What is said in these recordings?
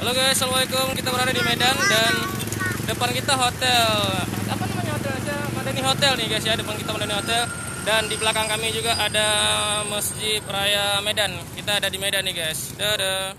Halo guys, assalamualaikum. Kita berada di Medan dan depan kita hotel. Apa namanya hotelnya? Madani Hotel nih guys ya. Depan kita Madani Hotel dan di belakang kami juga ada Masjid Raya Medan. Kita ada di Medan nih guys. Dadah.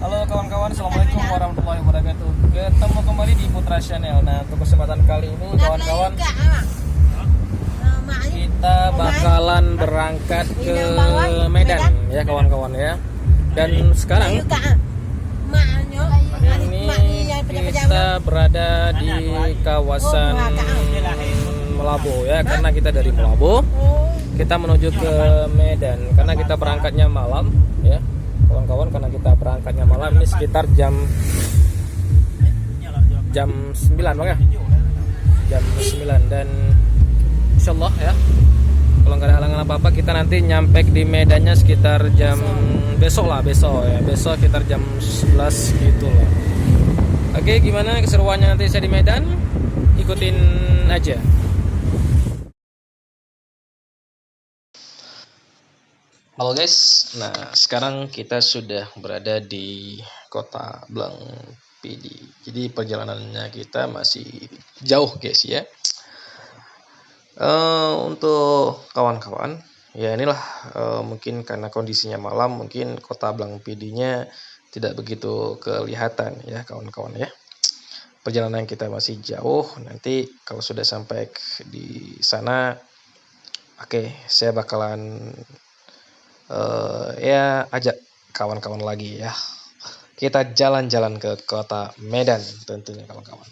Halo kawan-kawan, assalamualaikum warahmatullahi wabarakatuh. Ketemu kembali di Putra Channel. Nah, untuk kesempatan kali ini kawan-kawan, kita bakalan berangkat ke Medan ya kawan-kawan ya. Dan sekarang ini kita berada di kawasan Melabo ya, karena kita dari Melabo kita menuju ke Medan karena kita berangkatnya malam ya kawan-kawan, karena kita berangkatnya malam ini sekitar jam 9 bang ya, jam 9, dan insyaallah ya kalau nggak ada halangan apa-apa kita nanti nyampe di Medannya sekitar jam besok sekitar jam 11 gitu lah. Oke, gimana keseruannya nanti saya di Medan, ikutin aja. Halo guys, nah sekarang kita sudah berada di kota Blang PD. Jadi perjalanannya kita masih jauh guys ya. Untuk kawan-kawan, ya inilah mungkin karena kondisinya malam, mungkin kota Blang PD-nya tidak begitu kelihatan ya kawan-kawan ya. Perjalanan kita masih jauh, nanti kalau sudah sampai di sana, oke, saya bakalan ya ajak kawan-kawan lagi ya, kita jalan-jalan ke kota Medan tentunya kawan-kawan.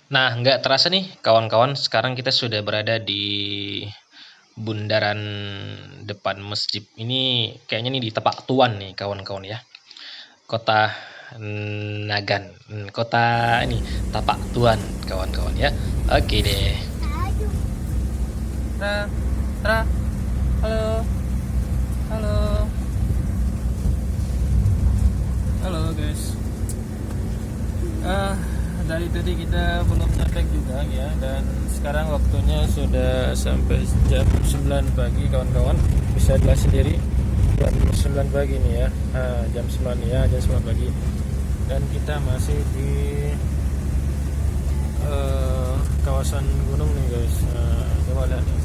Nah, nggak terasa nih kawan-kawan, sekarang kita sudah berada di bundaran depan masjid. Ini kayaknya nih di Tapak Tuan nih kawan-kawan ya. Kota Nagan, kota ini Tapak Tuan kawan-kawan ya. Oke deh. Tra, halo. Halo guys. Dari tadi kita belum nyampe juga ya, dan sekarang waktunya sudah sampai jam 9 pagi kawan-kawan. Bisa dilihat sendiri jam 9 pagi nih ya. Jam 9 ya, jam 9 pagi. Dan kita masih di kawasan gunung nih guys. Coba lihat nih.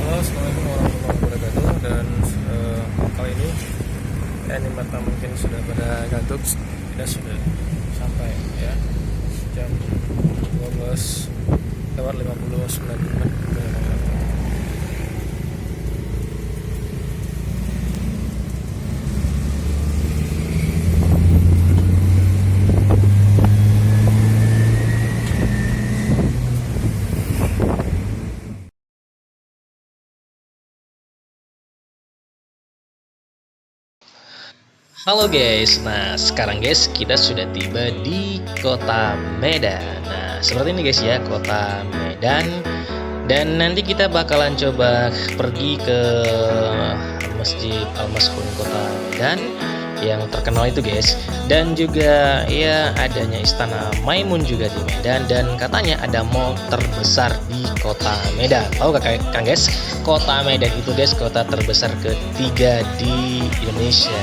Halo, assalamualaikum warahmatullahi wabarakatuh. Dan kali ini mata mungkin sudah pada gantuk. Kita sudah sampai ya, jam 12:59. Halo guys, nah sekarang guys kita sudah tiba di kota Medan. Nah seperti ini guys ya, kota Medan. Dan nanti kita bakalan coba pergi ke Masjid Al-Mas'un kota Medan yang terkenal itu guys. Dan juga ya adanya Istana Maimun juga di Medan, dan katanya ada mall terbesar di kota Medan. Tahu gak Kang guys? Kota Medan itu guys kota terbesar ketiga di Indonesia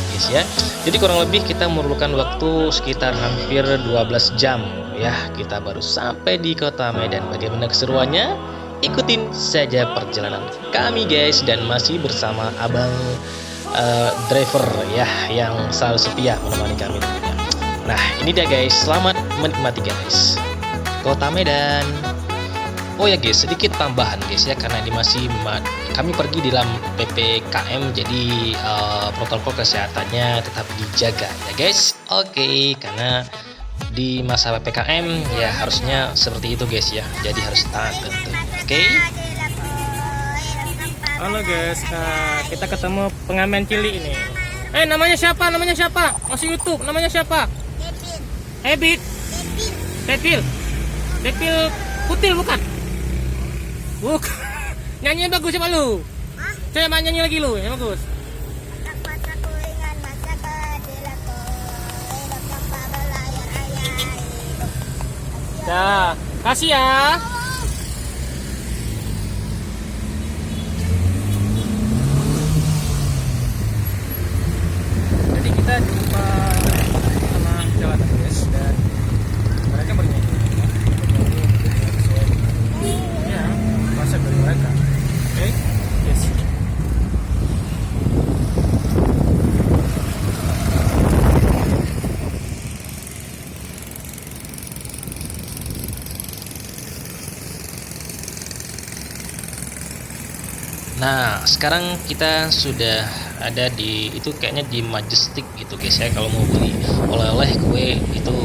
guys ya. Jadi kurang lebih kita memerlukan waktu sekitar hampir 12 jam ya, kita baru sampai di kota Medan. Bagaimana keseruannya? Ikutin saja perjalanan kami guys, dan masih bersama abang driver ya yang selalu setia menemani kami tentunya. Nah ini dia guys, selamat menikmati guys kota Medan. Oh ya guys, sedikit tambahan guys ya, karena ini masih kami pergi di dalam PPKM, jadi protokol kesehatannya tetap dijaga ya guys. Oke, karena di masa PPKM ya harusnya seperti itu guys ya, jadi harus taat tentunya. Oke. Halo guys, nah kita ketemu pengamen cilik ini. Namanya siapa? Namanya siapa? Masih YouTube. Namanya siapa? Ebit. Depil. Depil Kutil bukan? Bukan. Nyanyinya bagus siapa lu? Coba nyanyi lagi lu, yang bagus. Dah, kasih ya. Jadi kita jumpa sama jawatan guys, dan mereka bernyanyi. Ya, konsep dari mereka. Oke, yes. Nah sekarang kita sudah ada di itu kayaknya di Majestic gitu guys ya, kalau mau beli oleh-oleh kue itu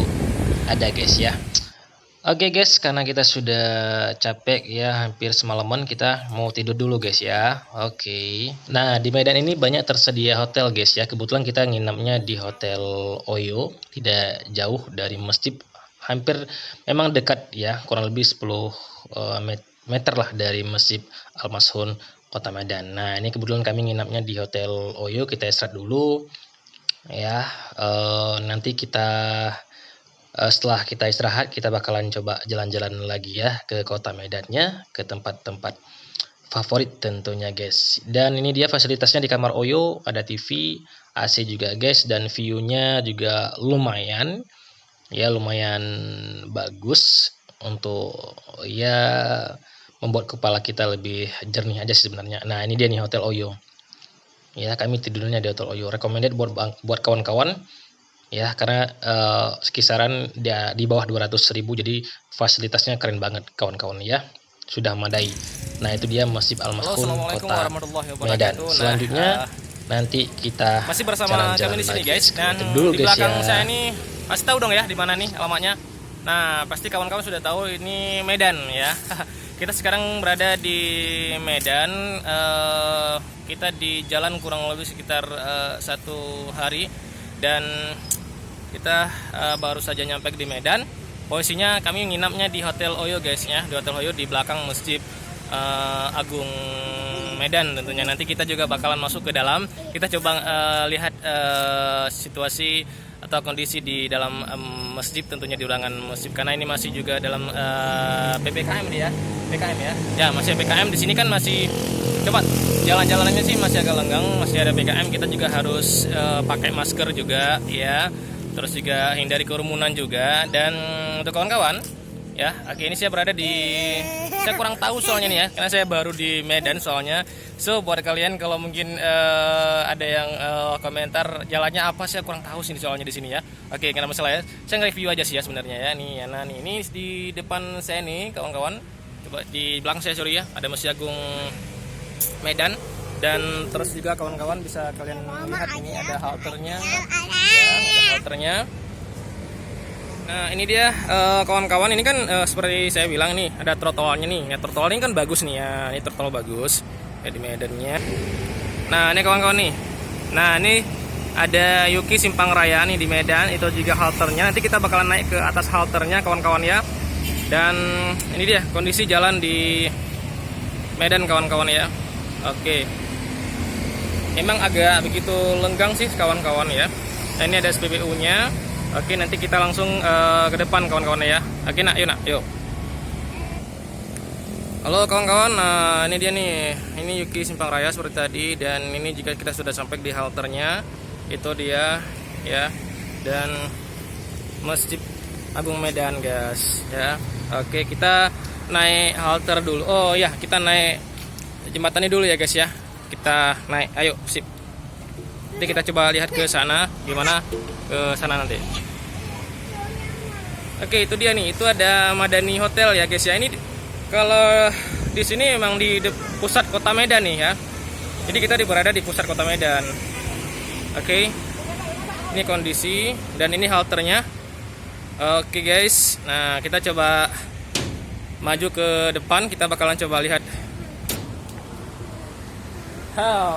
ada guys ya. Oke guys, karena kita sudah capek ya, hampir semalaman, kita mau tidur dulu guys ya. Oke. Nah di Medan ini banyak tersedia hotel guys ya, kebetulan kita nginapnya di Hotel Oyo, tidak jauh dari masjid, hampir memang dekat ya, kurang lebih 10 meter lah dari Masjid Al-Mashun Kota Medan. Nah ini kebetulan kami nginapnya di Hotel Oyo, kita istirahat dulu ya. Nanti kita setelah kita istirahat kita bakalan coba jalan-jalan lagi ya ke Kota Medannya, ke tempat-tempat favorit tentunya guys. Dan ini dia fasilitasnya di kamar Oyo, ada TV, AC juga guys, dan view-nya juga lumayan ya, lumayan bagus untuk ya membuat kepala kita lebih jernih aja sih sebenarnya. Nah ini dia nih Hotel Oyo ya, kami tidurnya di Hotel Oyo, recommended buat kawan-kawan ya, karena kisaran dia di bawah 200.000, jadi fasilitasnya keren banget kawan-kawan ya, sudah madai. Nah itu dia Masjid Al-Mashun Kota Medan. Selanjutnya nanti kita masih bersama kami di sini guys, dan dulu, di belakang ya. saya ini masih tahu dong ya di mana nih alamatnya. Nah pasti kawan-kawan sudah tahu ini Medan ya. Kita sekarang berada di Medan, kita di jalan kurang lebih sekitar 1 hari, dan kita baru saja nyampe di Medan. Posisinya kami nginapnya di Hotel Oyo guys ya, di Hotel Oyo di belakang Masjid Agung Medan tentunya. Nanti kita juga bakalan masuk ke dalam, kita coba lihat situasi atau kondisi di dalam masjid, tentunya di ruangan masjid, karena ini masih juga dalam PPKM ya, PPKM ya. Ya masih PPKM di sini kan, masih coba jalan-jalanannya sih masih agak lenggang, masih ada PPKM. Kita juga harus pakai masker juga ya, terus juga hindari kerumunan juga. Dan untuk kawan-kawan ya, oke, ini saya berada di, saya kurang tahu soalnya nih ya, karena saya baru di Medan soalnya. So buat kalian kalau mungkin ada yang komentar jalannya apa, saya kurang tahu sih soalnya di sini ya. Oke, karena masalah ya, saya nge-review aja sih ya sebenarnya ya. Nih ya, nah nih, ini di depan saya nih kawan-kawan, coba di belakang saya sorry ya, ada Masjid Agung Medan. Dan terus juga kawan-kawan bisa kalian lihat ini ada halternya ya, ada halternya. Nah ini dia kawan-kawan, ini kan seperti saya bilang nih, ada trotoarnya nih. Ya, trotoar ini kan bagus nih ya, ini trotoar bagus ya di Medannya. Nah ini kawan-kawan nih, nah ini ada Yuki Simpang Raya nih di Medan, itu juga halternya. Nanti kita bakalan naik ke atas halternya kawan-kawan ya. Dan ini dia kondisi jalan di Medan kawan-kawan ya. Oke. emang agak begitu lenggang sih kawan-kawan ya. Nah, ini ada SPBU-nya. Oke, nanti kita langsung ke depan kawan-kawan ya. Oke nak, yuk nak, yuk. Halo kawan-kawan, nah ini dia nih. Ini Yuki Simpang Raya seperti tadi, dan ini jika kita sudah sampai di halternya, itu dia ya. Dan Masjid Agung Medan guys ya. Oke, kita naik halter dulu. Oh ya, kita naik jembatannya dulu ya guys ya. Kita naik, ayo sip. Nanti kita coba lihat ke sana, gimana ke sana nanti. Oke, itu dia nih. Itu ada Madani Hotel ya guys ya. Ini kalau di sini memang di pusat kota Medan nih ya. Jadi kita berada di pusat kota Medan. Oke, ini kondisi dan ini halternya. Oke guys, nah kita coba maju ke depan. Kita bakalan coba lihat.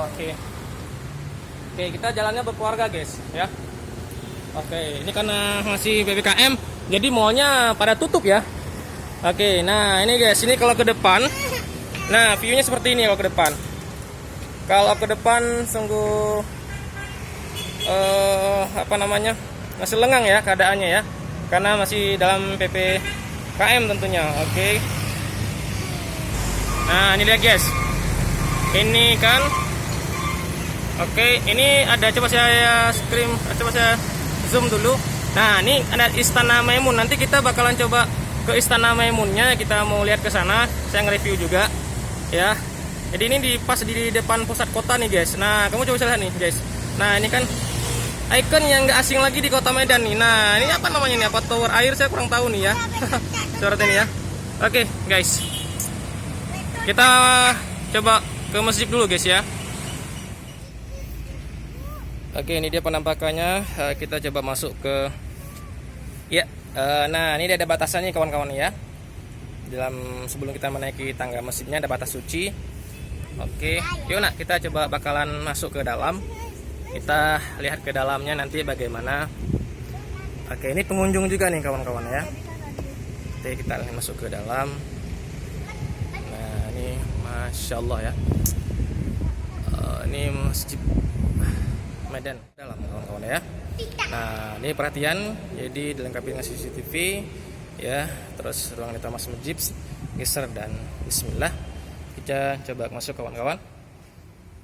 Oke, kita jalannya berkeluarga guys ya. Oke, ini karena masih PPKM, jadi mallnya pada tutup ya. Oke, nah ini guys, ini kalau ke depan, nah viewnya seperti ini kalau ke depan. Kalau ke depan sungguh masih lengang ya keadaannya ya, karena masih dalam PPKM tentunya. Oke. Nah ini dia guys, ini kan. Oke, ini ada, coba saya zoom dulu. Nah ini ada Istana Maimun. Nanti kita bakalan coba ke Istana Maimunnya, kita mau lihat ke sana. Saya nge-review juga ya. Jadi ini pas di depan pusat kota nih guys. Nah kamu coba lihat nih guys. Nah ini kan ikon yang nggak asing lagi di kota Medan nih. Nah ini apa namanya nih? Apa tower air? Saya kurang tahu nih ya. Seperti ini ya. Oke guys, kita coba ke masjid dulu guys ya. Oke, ini dia penampakannya. Kita coba masuk ke ya. Nah ini ada batasannya kawan-kawan ya. Sebelum kita menaiki tangga masjidnya ada batas suci. Oke, yuk nak, kita coba bakalan masuk ke dalam. Kita lihat ke dalamnya nanti bagaimana. Oke, ini pengunjung juga nih kawan-kawan ya. Oke, kita masuk ke dalam. Nah ini Masya Allah ya. Ini masjid Medan dalam kawan-kawan ya. Nah ini perhatian, jadi dilengkapi dengan CCTV ya. Terus ruang Thomas masjid, geser dan Bismillah. Kita coba masuk kawan-kawan.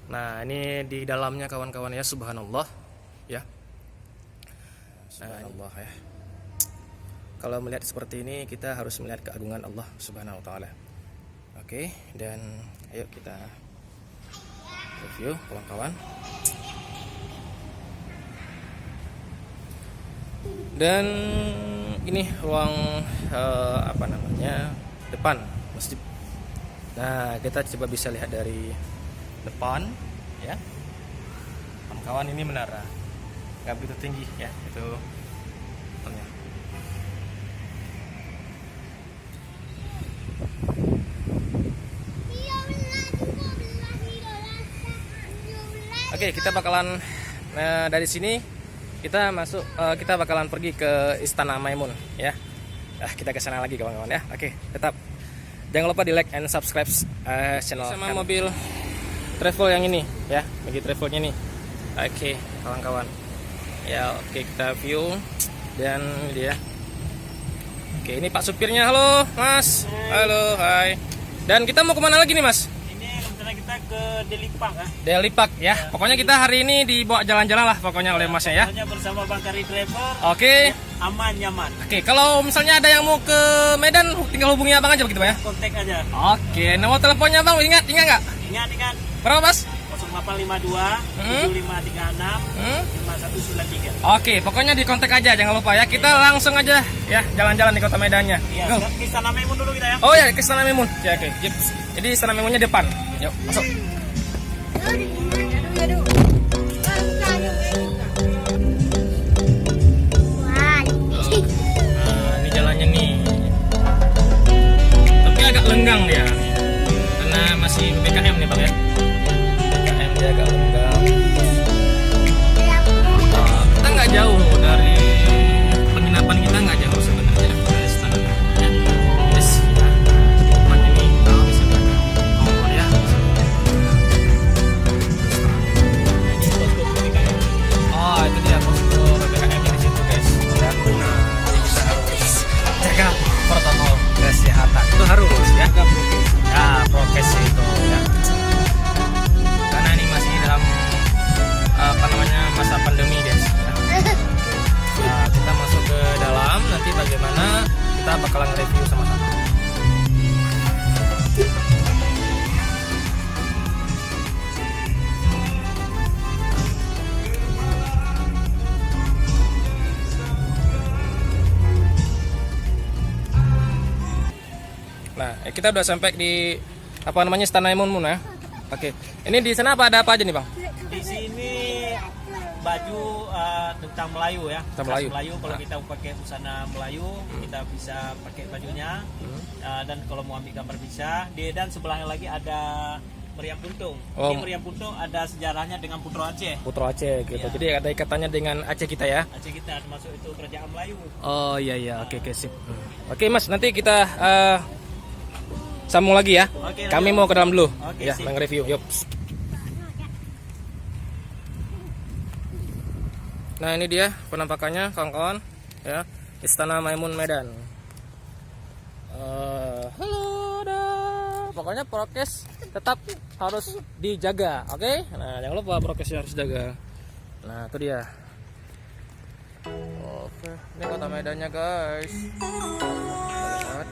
Nah ini di dalamnya kawan-kawan ya, subhanallah ya. Subhanallah ya. Kalau melihat seperti ini kita harus melihat keagungan Allah Subhanahu wa taala. Oke, dan ayo kita review kawan-kawan. Dan ini ruang depan masjid. Nah kita coba bisa lihat dari depan ya kawan-kawan. Ini menara nggak begitu tinggi ya, itu betonnya. Oke, kita bakalan dari sini kita masuk, kita bakalan pergi ke Istana Maimun ya. Kita ke sana lagi kawan-kawan ya. Oke, tetap jangan lupa di like and subscribe channel sama mobil travel yang ini ya, bagi travelnya nih. Oke kawan-kawan ya. Oke, kita view dan dia. Oke, ini Pak supirnya. Halo Mas. Halo, hai. Dan kita mau kemana lagi nih Mas? Kita ke Delipak ya. Delipak ya. Pokoknya kita hari ini dibawa jalan-jalan lah pokoknya oleh Masnya ya. Pokoknya bersama Bang Kari Driver. Oke. Aman nyaman. Oke, kalau misalnya ada yang mau ke Medan tinggal hubungi Abang aja begitu Pak ya. Kontak aja. Oke, nomor teleponnya Bang ingat nggak? Ingat. Berapa Mas? 0852 7536 5193. Oke, pokoknya di kontak aja, jangan lupa ya. Kita langsung aja ya jalan-jalan di kota Medannya. Iya, ke Istana Maimun dulu kita ya. Oh ya, ke Istana Maimun. Ya, oke. Jadi Istana Maimunnya depan. Yuk, masuk. Nah, ini jalannya nih. Tapi agak lenggang dia. Karena masih PPKM nih, Bang ya. PPKM dia agak lenggang. Kita nggak jauh dari penginapan, kita nggak jauh sebenarnya dari Istana ya. Yes, ya. Depannya nih kalau bisa lihat ya. bakalan review sama-sama. Nah, kita udah sampai di apa namanya Stanaimun ya. Oke. Ini di sana ada apa aja nih, Bang? Di sini baju tentang Melayu ya. Tentang Melayu. Kalau kita pakai busana Melayu, kita bisa pakai bajunya. Dan kalau mau ambil gambar bisa. Dan sebelahnya lagi ada meriam puntung. Oh. Ini meriam puntung ada sejarahnya dengan Putra Aceh. Putra Aceh gitu. Iya. Jadi ada ikatannya dengan Aceh kita ya. Aceh kita termasuk itu kerajaan Melayu. Oh iya. Oke, sip. Oke, Mas, nanti kita sambung lagi ya. Oke, Kami lanjut. mau ke dalam dulu. Oke, Ya, sip. nge-review. Yup. Nah, ini dia penampakannya, kawan-kawan. Ya, Istana Maimun Medan. Halo, dah. Pokoknya prokes tetap harus dijaga, oke? Nah, jangan lupa prokesnya harus dijaga. Nah, itu dia. Oke, ini kota Medannya, guys. Lihat.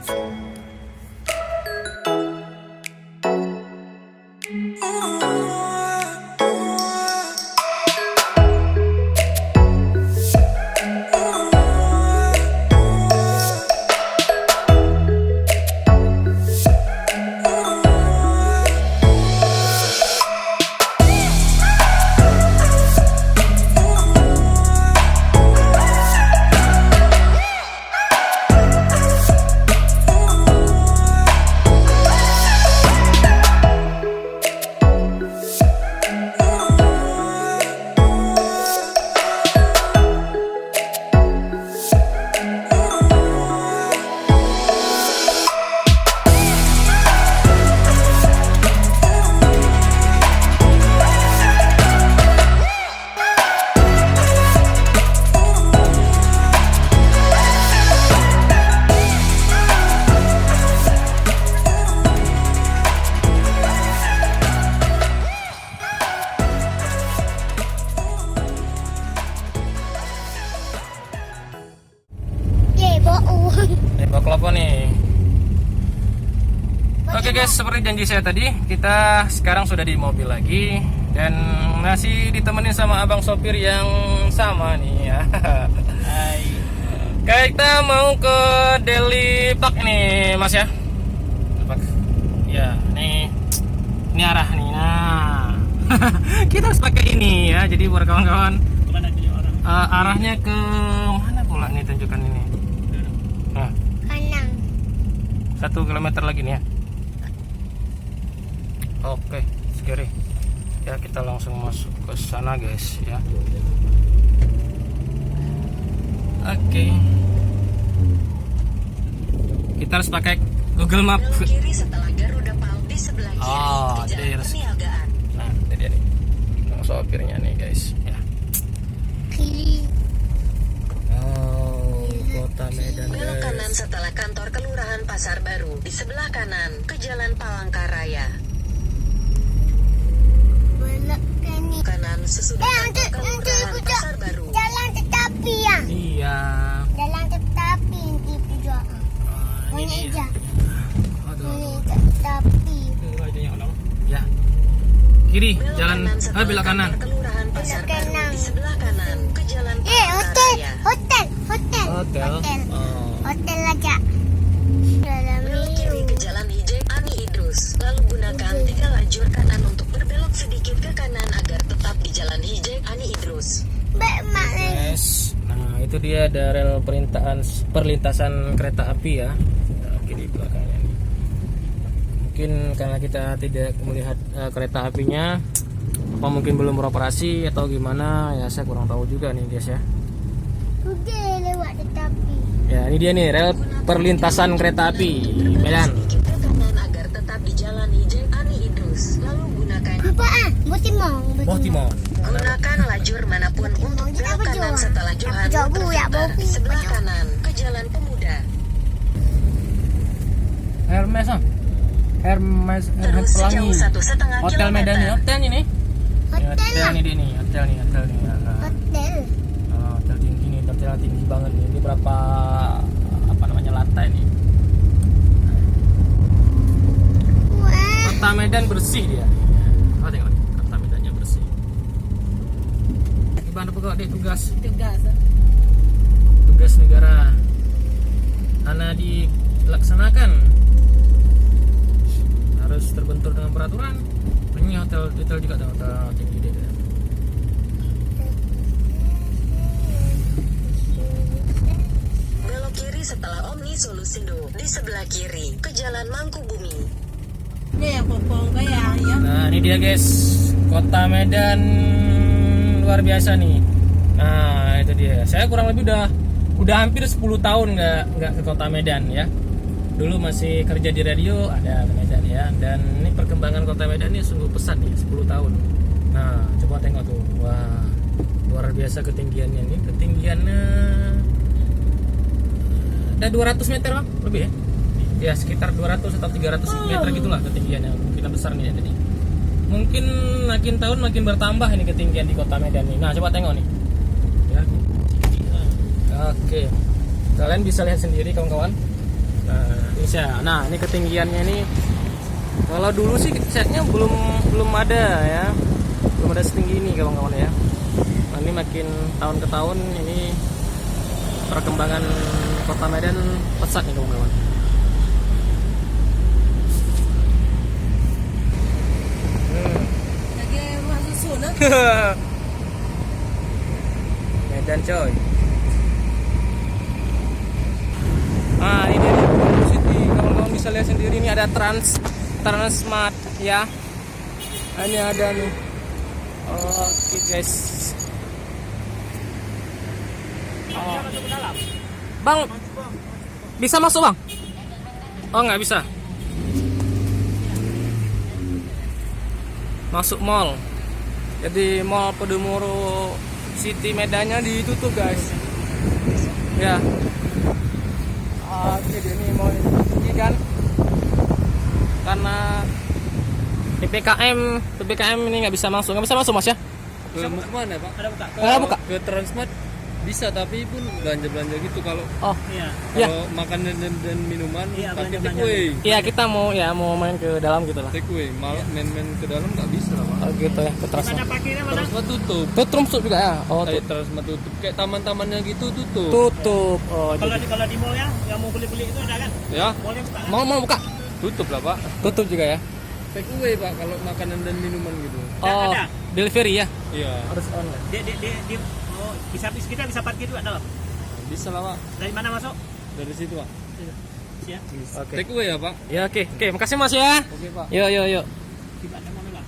Bawa kelapa nih. Oke guys, seperti janji saya tadi, kita sekarang sudah di mobil lagi dan masih ditemenin sama abang sopir yang sama nih ya. Hai. Kita mau ke Deli Park nih, Mas ya. Park. Ya, ini arah nih. Nah, kita harus pakai ini ya. Jadi buat kawan-kawan, Kemana tuh orang? arahnya ke mana pula nih tunjukkan ini. Nah, Kanan. 1 kilometer lagi nih ya. Oke, sekali. Ya, kita langsung masuk ke sana guys ya. Oke. Kita harus pakai Google Map. Belok kiri setelah Garuda Palm di sebelah kiri Oh, di jadi jalan harus. perniagaan. Nah, ini dia nih. Yang sopirnya nih guys ya. Kiri. Oh, kota Medan Belok kanan guys. setelah kantor Kelurahan Pasar Baru di sebelah kanan ke Jalan Palangkaraya. Belok kiri. Kanan sesudah kantor Kelurahan itu Pasar Baru. jalan tetapi ya. Iya. Jalan tetapi di pijak. Ini Ini dia. aja. Aduh. Ini tetapi. Ya. Kiri, Belok jalan setelah belok kanan. kantor Kelurahan Pasar Belok Baru kanan. di sebelah kanan ke Jalan Hotel. Palangkaraya. Hotel. Hotel. Oh. Hotel aja. Dalam Belok kiri ke Jalan Hijai Ani Idrus. Lalu gunakan 3 lajur kanan untuk berbelok sedikit ke kanan agar tetap di Jalan Hijai Ani Idrus. Mak. Yes. Nah, itu dia ada rel perlintasan kereta api ya. Nah, kiri belakangnya nih. Mungkin karena kita tidak melihat kereta apinya, apa mungkin belum beroperasi atau gimana ya, saya kurang tahu juga nih guys ya. Udah lewat tetapi. Ya, ini dia nih rel perlintasan kereta api Medan. Sedikit ke kanan agar tetap di Jalan Hijai Ani Idrus. Lalu gunakan Apaan? Botimong. Timon. gunakan lajur manapun untuk belok kanan setelah Johan tersebar di sebelah kanan ke Jalan Pemuda. Hermes ah. Hermes Terus sejauh Pelangi. 1,5 Hotel Medan nih, kilometer. hotel nih. Hotel Hotel lah. nih dia nih, hotel nih. Hotel. Hotel tinggi nih, hotel tinggi banget nih. Ini berapa apa namanya lantai nih. Wah. Kota Medan bersih dia. Oh, tengok kota Medannya bersih. Gimana pokok dek tugas negara karena dilaksanakan harus terbentur dengan peraturan. Ini hotel juga ada hotel tinggi deh. Belok kiri setelah Omni Solusindo di sebelah kiri ke Jalan Mangkubumi. Nah ini dia guys, kota Medan luar biasa nih. Nah itu dia. Saya kurang lebih udah hampir 10 tahun nggak ke kota Medan ya. Dulu masih kerja di radio, ada ke Medan ya. Dan ini perkembangan kota Medan ini sungguh pesat nih, 10 tahun. Nah coba tengok tuh, wah luar biasa ketinggiannya nih. Ketinggiannya ada 200 meter bang, lebih ya? Ya sekitar 200 atau 300 meter gitulah ketinggiannya, mungkin besar nih ya tadi. Mungkin makin tahun makin bertambah ini ketinggian di kota Medan nih. Nah coba tengok nih ya. Oke, kalian bisa lihat sendiri kawan-kawan. Nah ini ketinggiannya nih. Kalau dulu sih catnya belum ada ya, belum ada setinggi ini kawan-kawan ya. Nah, ini makin tahun ke tahun ini perkembangan kota Medan pesat nih kawan-kawan. Medan coy. Nah ini dia nih, City. Kawan-kawan bisa lihat sendiri ini ada Transmart ya. Ini ada nih. Oke guys. Bang, bisa masuk bang? Oh nggak bisa. Masuk mall. Jadi mall Podomoro City Medannya ditutup guys. Ya. Oke, ini mall ini kan karena PPKM ini nggak bisa masuk mas ya? Ke mana pak? Ada buka. Buka. Ke Transmart bisa, tapi pun belanja gitu kalau Oh Iya. ya. kalau makanan dan minuman Iya, tapi belanja-belanja. take away. Iya kita mau main ke dalam gitu lah. Take away, malah main-main ke dalam nggak bisa lah pak. Oh gitu ya, ke Mana Transmart. parkirnya mana? Transmart tutup. Tutup juga ya? Oh Transmart tutup. Kayak taman-tamannya gitu tutup. tutup. Oh Kalau jadi di mall ya, yang mau beli-beli itu ada kan? Ya, Mallnya buka kan? mau buka? tutup lah pak. Tutup juga ya? Take away pak kalau makanan dan minuman gitu. Oh ada. delivery ya? Iya, Harus online. Dia oh, kita bisa parkir juga dalam. bisa lah pak. Dari mana masuk? Dari situ pak. Siap. Oke. Take away ya pak. Ya oke, makasih mas ya. Oke pak. Yuk. Gimana mau bang?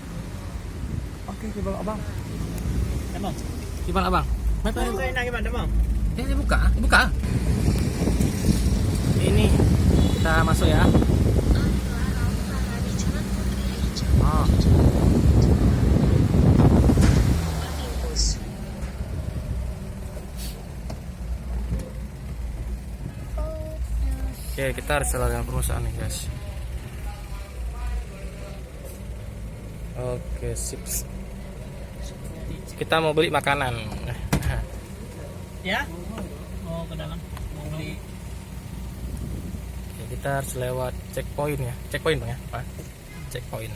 Oke, coba abang. Demam. Gimana abang? Saya nanya gimana demam? Ini buka. Ini kita masuk ya. Oh. Olympus. Oke, kita harus dengan perusahaan nih guys. Oke, sip. Kita mau beli makanan. Ya? Mau ke dalam? Mau beli? Oke, kita harus lewat checkpoint ya. Checkpoint bang ya, Pak. Checkpoint.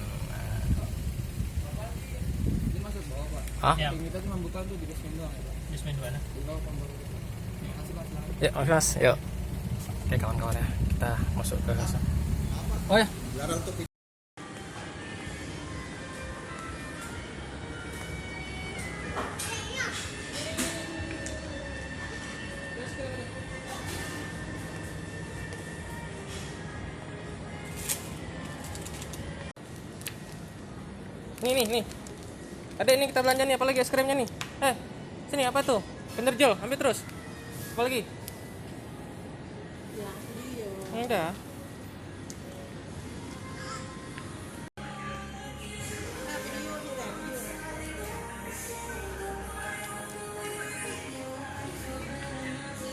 Ini masuk bawah pak. Hah? Ya. Kita cuma buka tuh di basement doang ya pak. Bismillah di mana? Ya, oke mas, yuk. Oke kawan-kawan ya, kita masuk ke sana. Oh ya. Nih. Ada ini kita belanja nih, apalagi es krimnya nih. Sini apa tuh? Kinder ambil terus. Apa lagi? Enggak.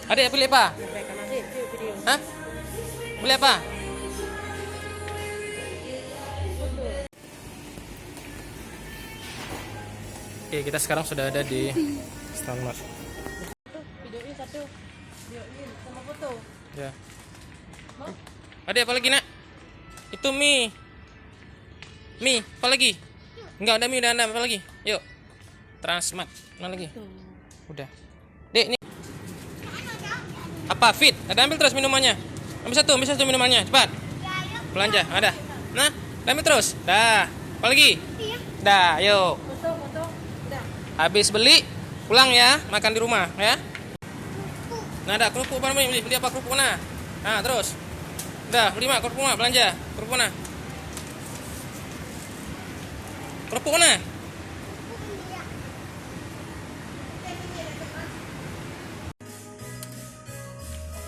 Adik beli apa? Hah? Beli apa? Oke, kita sekarang sudah ada di Transmart. Videoin satu, videoin sama foto. Ya. Ada apa lagi nak? Itu mie. Mie, apa lagi? Enggak ada mie, udah ada apa lagi? Yuk. Transmart, mana lagi? Udah. Dek, ini. Apa fit? Ada ambil terus minumannya. Ambil satu minumannya, cepat. Belanja, ada. Nah, ambil terus. Dah. Apa lagi? Dah, yuk. Habis beli, pulang ya, makan di rumah ya. Nah, ada kerupuk mana beli apa kerupuk mana? Nah, terus. Dah, beli mak kerupuk mak, belanja. Kerupuk mana? Kerupuk mana?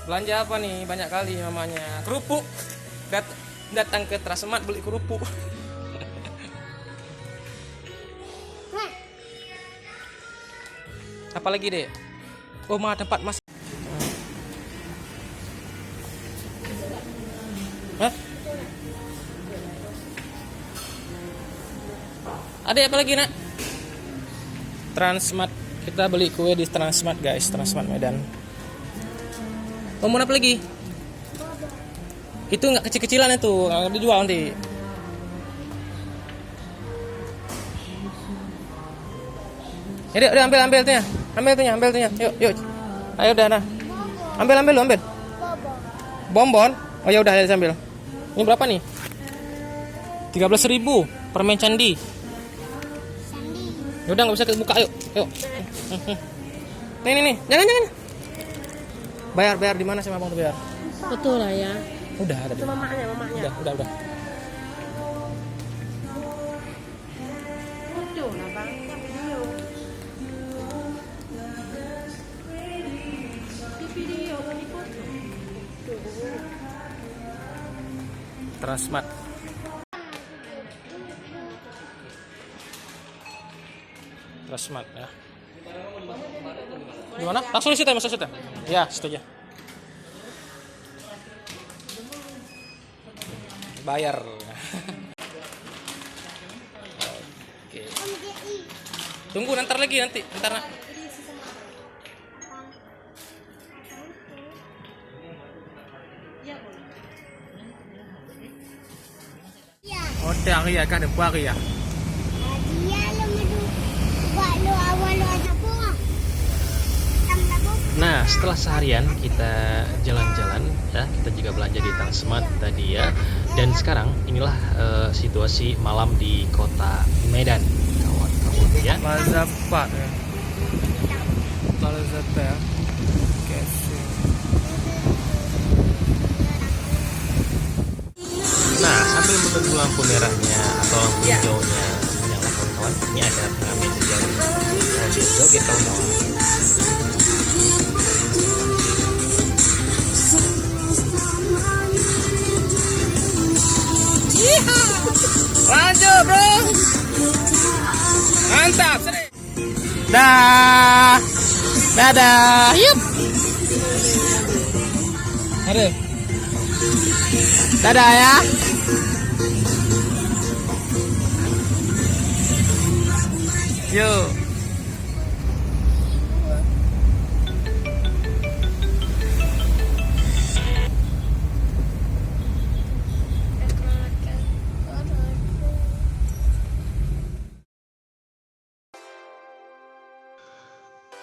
Belanja apa nih? Banyak kali mamanya. Kerupuk. Datang ke Transmart beli kerupuk. Apa lagi, Dek? Oh, mah tempat mas. Hah? Ada apa lagi, nak? Transmart. Kita beli kue di Transmart, guys. Transmart Medan. Oh, mau apa lagi? Itu nggak kecil-kecilan itu, nggak dijual nanti. Ya, udah ambil tuh ya. Ambil tuh ya. Yuk. Ayo udah nah. Ambil. Bonbon. Oh ya udah, ya ambil. Ini berapa nih? 13.000 permen candi. Ya udah nggak bisa buka, yuk. Nih. Jangan. Bayar di mana sama Bang tuh bayar? Betul lah ya. Udah tadi. Itu mamanya. Udah. Betul lah bang. Video mau dipoto. Transmart. Transmart ya. Di mana? Langsung di situ ya, Mas situ. Ya, situ aja. Bayar. Oke. Tunggu ntar lagi nanti. Ntar. Hotel ya kan ada buah ya. Nah, setelah seharian kita jalan-jalan ya, kita juga belanja di Transmart tadi ya. Dan sekarang inilah situasi malam di kota Medan, kawan-kawan ya. Mazapa ya. Mazapa ya. Nah, sambil menunggu lampu merahnya atau lampu hijaunya menyala kawan-kawan, ini ada pengamen yang joget kawan-kawan. Lanjut bro, mantap. Dadah, yup. Aduh, dadah ya. Yuk.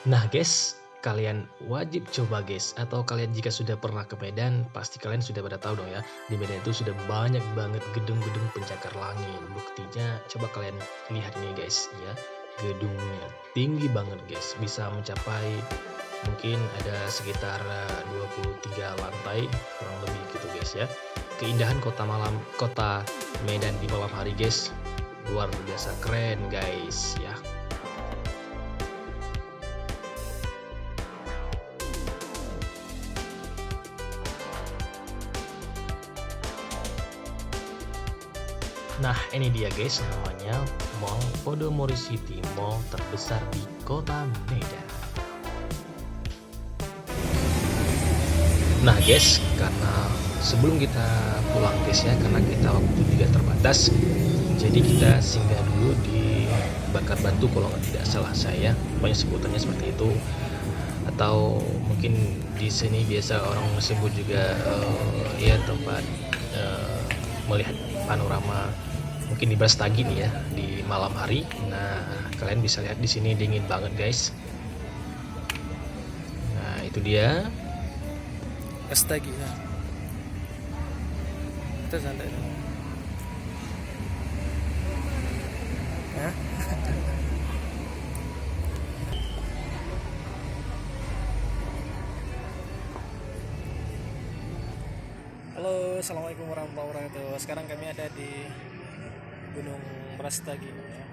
Nah guys, kalian wajib coba guys, atau kalian jika sudah pernah ke Medan, pasti kalian sudah pada tahu dong ya, di Medan itu sudah banyak banget gedung-gedung pencakar langit. Buktinya coba kalian lihat ini guys ya, gedungnya tinggi banget guys, bisa mencapai mungkin ada sekitar 23 lantai kurang lebih gitu guys ya. Keindahan kota Medan di malam hari guys, luar biasa keren guys ya. Nah, ini dia guys, namanya Mall Podomoro City, mall terbesar di kota Medan. Nah guys, karena sebelum kita pulang guys ya, karena kita waktu juga terbatas, jadi kita singgah dulu di Bakar Batu kalau tidak salah saya, pokoknya sebutannya seperti itu. atau mungkin di sini biasa orang sebut juga ya tempat melihat panorama mungkin di Brastagi nih ya di malam hari. Nah, kalian bisa lihat di sini dingin banget guys. Nah, itu dia. Brastagi ya. Kita santai. Hah? Halo, assalamualaikum warahmatullahi wabarakatuh. Sekarang kami ada di Gunung Brastagi ya.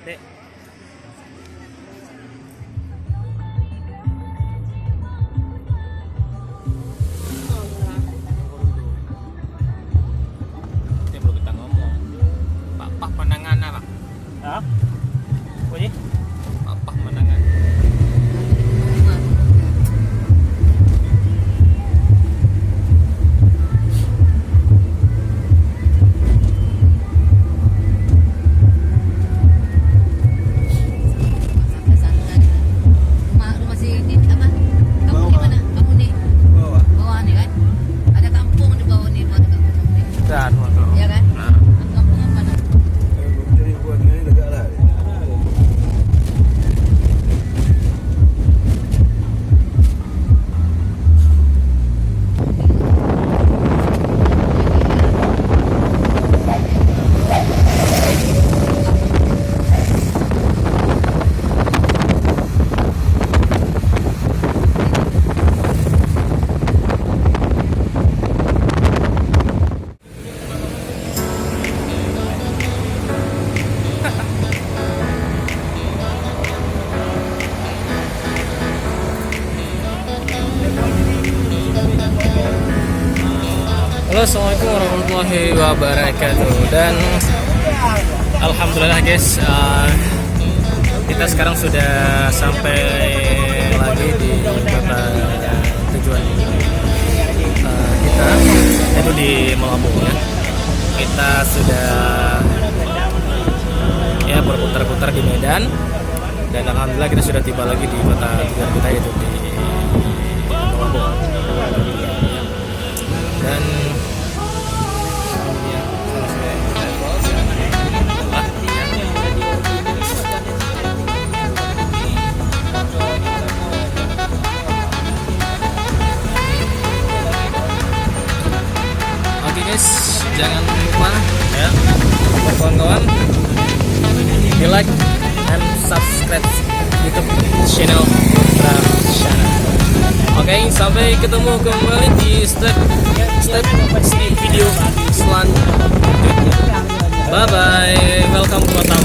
Dek. Ini perlu kita ngomong. Pak pandangan apa? Hah? Bunyi? Pak pandangan. Rumah si di apa? Kamu di mana? Kamu di bawah nih kan? Ada kampung di bawah nih, buat kampung nih. Dan motor. Ya kan? Kampung yang mana? Halo, assalamualaikum warahmatullahi wabarakatuh. Dan alhamdulillah guys, kita sekarang sudah sampai lagi di kota tujuan kita, yaitu di Malabo ya. Kita sudah ya berputar-putar di Medan, dan alhamdulillah kita sudah tiba lagi di kota tujuan kita, yaitu di Malabo. Dan oke guys, jangan lupa ya buat kawan-kawan di like and subscribe YouTube channel Putra Channel. Oke, sampai ketemu kembali di step video selanjutnya. Bye bye, welcome to Kota